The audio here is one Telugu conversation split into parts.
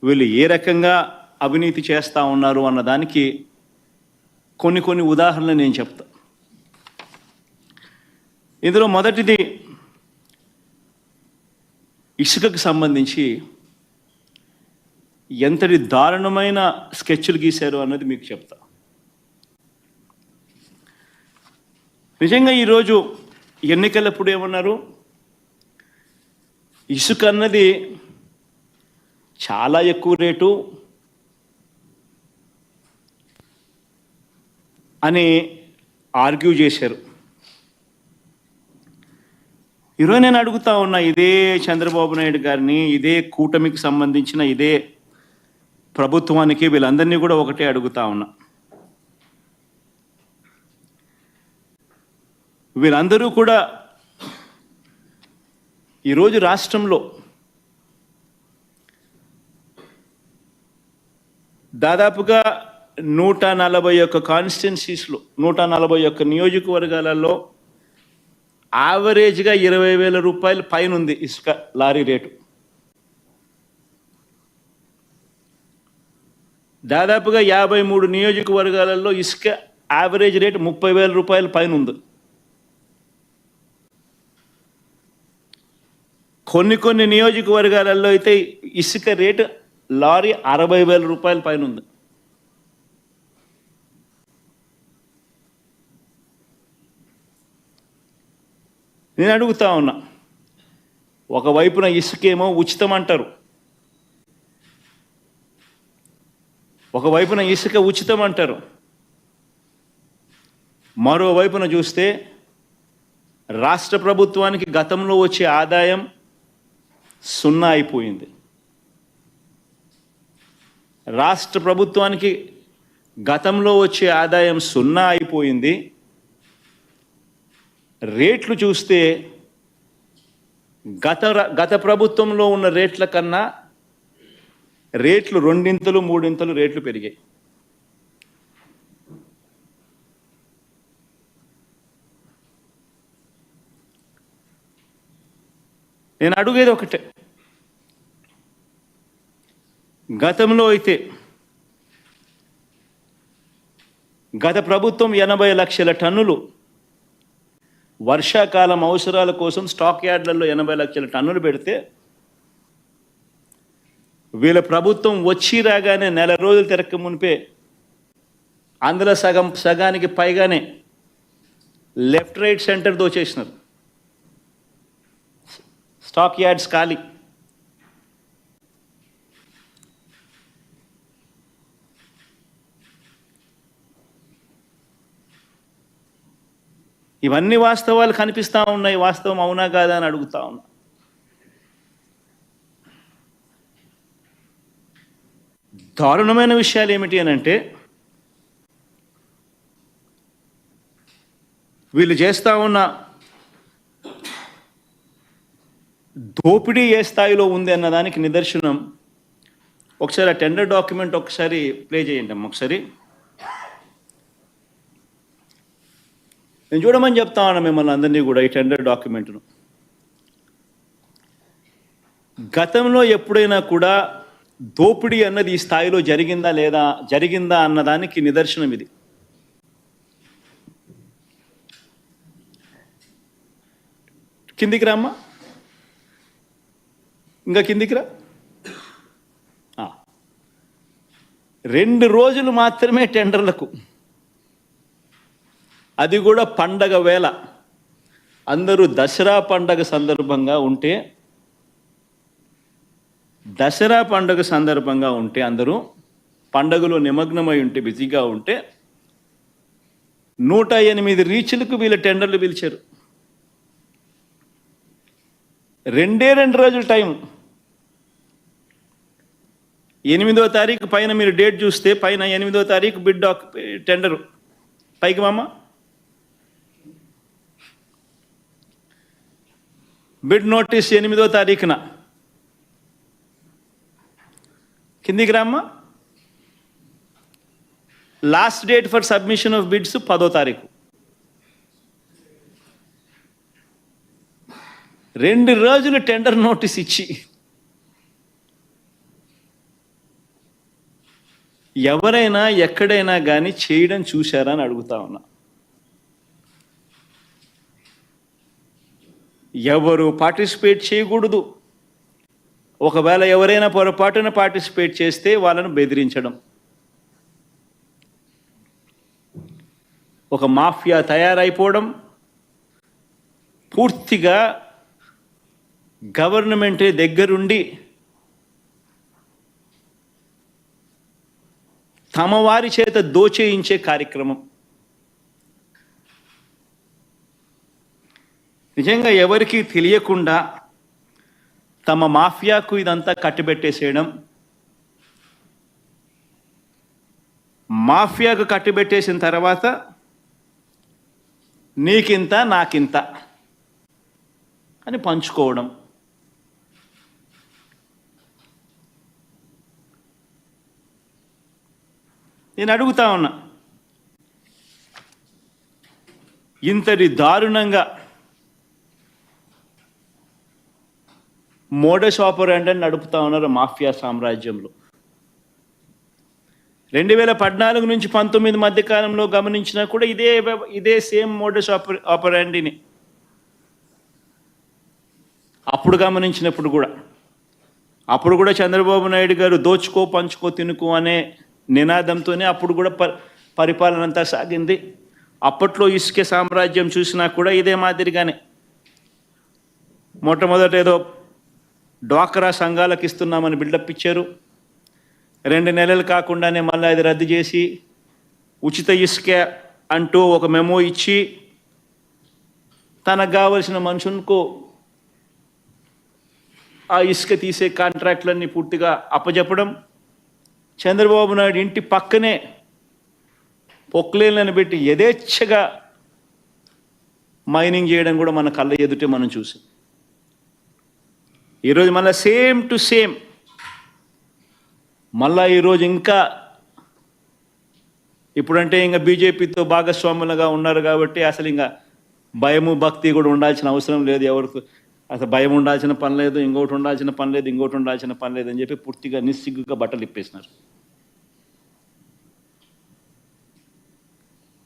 వీళ్ళు ఏ రకంగా అవినీతి చేస్తూ ఉన్నారు అన్నదానికి కొన్ని ఉదాహరణలు నేను చెప్తా. ఇందులో మొదటిది ఇసుకకు సంబంధించి ఎంతటి దారుణమైన స్కెచ్లు గీశారు అన్నది మీకు చెప్తా. నిజంగా ఈరోజు ఎన్నికలప్పుడు ఏమన్నారు, ఇసుక అన్నది చాలా ఎక్కువ రేటు అని ఆర్గ్యూ చేశారు. ఈరోజు నేను అడుగుతా ఉన్నా, ఇదే చంద్రబాబు నాయుడు గారిని, ఇదే కూటమికి సంబంధించిన ఇదే ప్రభుత్వానికి, వీళ్ళందరినీ కూడా ఒకటే అడుగుతా ఉన్నా. వీళ్ళందరూ కూడా ఈరోజు రాష్ట్రంలో దాదాపుగా 141 కాన్స్టిట్యున్సీస్లో 141 నియోజకవర్గాలలో యావరేజ్గా 20,000 రూపాయల పైన ఉంది ఇసుక లారీ రేటు. దాదాపుగా 53 నియోజకవర్గాలలో ఇసుక యావరేజ్ రేటు 30,000 రూపాయల పైన ఉంది. కొన్ని నియోజకవర్గాలలో అయితే ఇసుక రేటు లారీ 60,000 రూపాయల పైన ఉంది. నేను అడుగుతా ఉన్నా, ఒకవైపున ఇసుకేమో ఉచితం అంటారు, ఒకవైపున ఇసుక ఉచితం అంటారు, మరోవైపున చూస్తే రాష్ట్ర ప్రభుత్వానికి గతంలో వచ్చే ఆదాయం 0 అయిపోయింది. రాష్ట్ర ప్రభుత్వానికి గతంలో వచ్చే ఆదాయం 0 అయిపోయింది. రేట్లు చూస్తే గత ప్రభుత్వంలో ఉన్న రేట్ల కన్నా రేట్లు 2 3 రేట్లు పెరిగాయి. నేను అడుగేది ఒకటే, గతంలో అయితే గత ప్రభుత్వం 80 లక్షల టన్నులు వర్షాకాలం అవసరాల కోసం స్టాక్ యార్డ్లలో 80 లక్షల టన్నులు పెడితే, వీళ్ళ ప్రభుత్వం వచ్చి రాగానే నెల రోజులు తిరక్క మునిపే అందులో సగానికి పైగానే లెఫ్ట్ రైట్ సెంటర్ దోచేసినారు. స్టాక్ యార్డ్స్ ఖాళీ. ఇవన్నీ వాస్తవాలు కనిపిస్తూ ఉన్నాయి. వాస్తవం అవునా కాదా అని అడుగుతా ఉన్నా. దారుణమైన విషయాలు ఏమిటి అని అంటే, వీళ్ళు చేస్తూ ఉన్న దోపిడీ ఏ స్థాయిలో ఉంది అన్నదానికి నిదర్శనం ఒకసారి ఆ టెండర్ డాక్యుమెంట్ ఒకసారి ప్లే చేయండి అమ్మ. ఒకసారి నేను చూడమని చెప్తా ఉన్నా మిమ్మల్ని అందరినీ కూడా. ఈ టెండర్ డాక్యుమెంట్ను గతంలో ఎప్పుడైనా కూడా దోపిడీ అన్నది ఈ స్థాయిలో జరిగిందా అన్నదానికి నిదర్శనం ఇది. కిందికి రామ్మా, ఇంకా కిందికి రా. 2 రోజులు మాత్రమే టెండర్లకు, అది కూడా పండగ వేళ. అందరూ దసరా పండగ సందర్భంగా ఉంటే, అందరూ పండగలో నిమగ్నమై ఉంటే, బిజీగా ఉంటే 108 రీచ్లకు వీళ్ళ టెండర్లు పిలిచారు. 2 రోజులు టైం. 8వ తారీఖు పైన మీరు డేట్ చూస్తే, పైన 8వ తారీఖు బిడ్ టెండరు. పైకి మామ, బిడ్ నోటీస్ 8వ తారీఖున. కిందికి రామ్మా. Last date for submission of bids 10వ తారీఖు. 2 రోజులు టెండర్ నోటీస్ ఇచ్చి ఎవరైనా ఎక్కడైనా కానీ చేయడం చూశారా అని అడుగుతా ఉన్నా. ఎవరు పార్టిసిపేట్ చేయకూడదు. ఒకవేళ ఎవరైనా పొరపాటున పార్టిసిపేట్ చేస్తే వాళ్ళను బెదిరించడం. ఒక మాఫియా తయారైపోవడం, పూర్తిగా గవర్నమెంటే దగ్గరుండి తమ వారి చేత దోచేయించే కార్యక్రమం. నిజంగా ఎవరికీ తెలియకుండా తమ మాఫియాకు ఇదంతా కట్టిబెట్టేసేయడం, మాఫియాకు కట్టిబెట్టేసిన తర్వాత నీకింత నాకింత అని పంచుకోవడం. నేను అడుగుతా ఉన్నా, ఇంతటి దారుణంగా మోడస్ ఆపరాండి నడుపుతా ఉన్నారు మాఫియా సామ్రాజ్యంలో. 2014 నుంచి 19 మధ్య కాలంలో గమనించినా కూడా ఇదే సేమ్ మోడస్ ఆపరాండిని అప్పుడు గమనించినప్పుడు కూడా, అప్పుడు కూడా చంద్రబాబు నాయుడు గారు దోచుకో పంచుకో తినుకో అనే నినాదంతోనే అప్పుడు కూడా పరిపాలన అంతా సాగింది. అప్పట్లో ఇసుక సామ్రాజ్యం చూసినా కూడా ఇదే మాదిరిగానే మొట్టమొదట ఏదో డ్వాక్రా సంఘాలకు ఇస్తున్నామని బిల్డప్ ఇచ్చారు. 2 నెలలు కాకుండానే మళ్ళీ అది రద్దు చేసి ఉచిత ఇసుక అంటూ ఒక మెమో ఇచ్చి తనకు కావలసిన మనుషులకు ఆ ఇసుక తీసే కాంట్రాక్ట్లన్నీ పూర్తిగా అప్పజెప్పడం. చంద్రబాబు నాయుడు ఇంటి పక్కనే పొక్లేన్లను పెట్టి యథేచ్ఛగా మైనింగ్ చేయడం కూడా మన కళ్ళ ఎదుటే మనం చూసాం. ఈరోజు మళ్ళీ సేమ్ టు సేమ్ మళ్ళా ఈరోజు ఇంకా ఇప్పుడంటే ఇంకా బీజేపీతో భాగస్వాములుగా ఉన్నారు కాబట్టి అసలు ఇంకా భయము భక్తి కూడా ఉండాల్సిన అవసరం లేదు. ఎవరికి అసలు భయం ఉండాల్సిన పని లేదు, ఇంకోటి ఉండాల్సిన పని లేదు, ఇంకోటి ఉండాల్సిన పని లేదు అని చెప్పి పూర్తిగా నిస్సిగ్గుగా బట్టలు ఇప్పేసినారు.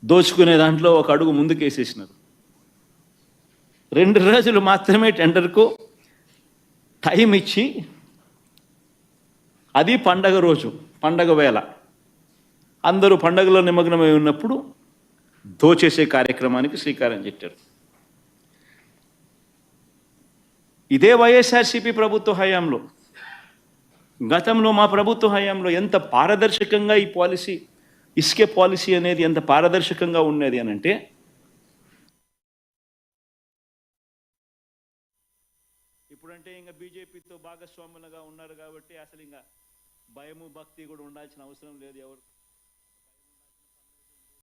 దోచుకునే దాంట్లో ఒక అడుగు ముందుకేసేసినారు. 2 రోజులు మాత్రమే టెండర్కు టైం ఇచ్చి, అది పండగ రోజు, పండగ వేళ అందరూ పండగలో నిమగ్నమై ఉన్నప్పుడు దోచేసే కార్యక్రమానికి శ్రీకారం చుట్టారు. ఇదే వైఎస్ఆర్సీపీ ప్రభుత్వ హయాంలో, గతంలో మా ప్రభుత్వ హయాంలో ఎంత పారదర్శకంగా ఈ పాలసీ, ఇసుకే పాలసీ అనేది ఎంత పారదర్శకంగా ఉన్నది అని అంటే, ఇప్పుడంటే ఇంకా బీజేపీతో భాగస్వాములుగా ఉన్నారు కాబట్టి అసలు ఇంకా భయము భక్తి కూడా ఉండాల్సిన అవసరం లేదు ఎవరు.